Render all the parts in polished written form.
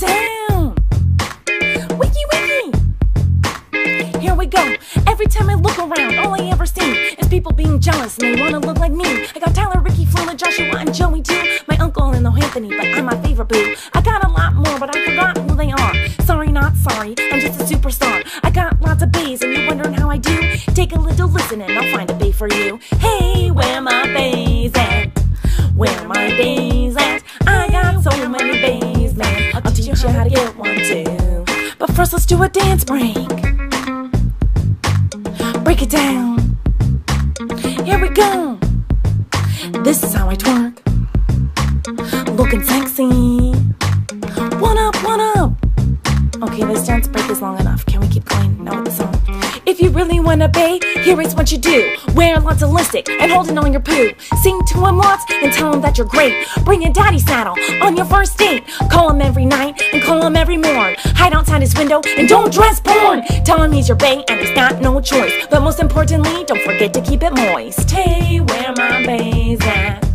it down. Wiki, wiki. Here we go. Every time I look around, all I ever see is people being jealous and they wanna look like me. I got Tyler, Ricky, Flula, Joshua, and Joey too. My uncle and Anthony, but I'm my favorite boo. I got a lot more, but I forgot who they are. Sorry, not sorry, I'm just a superstar. I got lots of bays and you're wondering how I do. Take a little listen and I'll find a bay for you. Hey, where my bays at? Where my bays at? I got so many bays, man. I'll teach you how to get one too. But first let's do a dance break. Break it down. Here we go. This is how I twerk. Looking sexy. One up, one up. Okay, this dance break is long enough. Can we keep going now with the song? If you really wanna bay, here is what you do. Wear lots of lipstick and hold it on your poo. Sing to him lots and tell him that you're great. Bring a daddy saddle on your first date. Call him every night and call him every morn. Hide outside his window and don't dress porn. Tell him he's your bae and he's got no choice. But most importantly, don't forget to keep it moist. Hey, where my bae's at?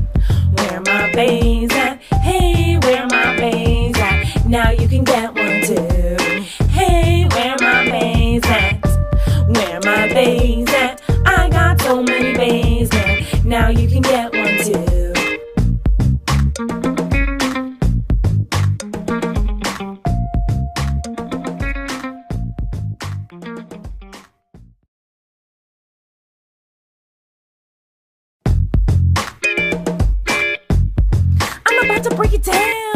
Where my bae's at? Hey, where my bae's at? Now you can get one too. Hey, where my bae's at? Where my bae's at? I got so many bays, man. Now you can get one too. I'm about to break it down.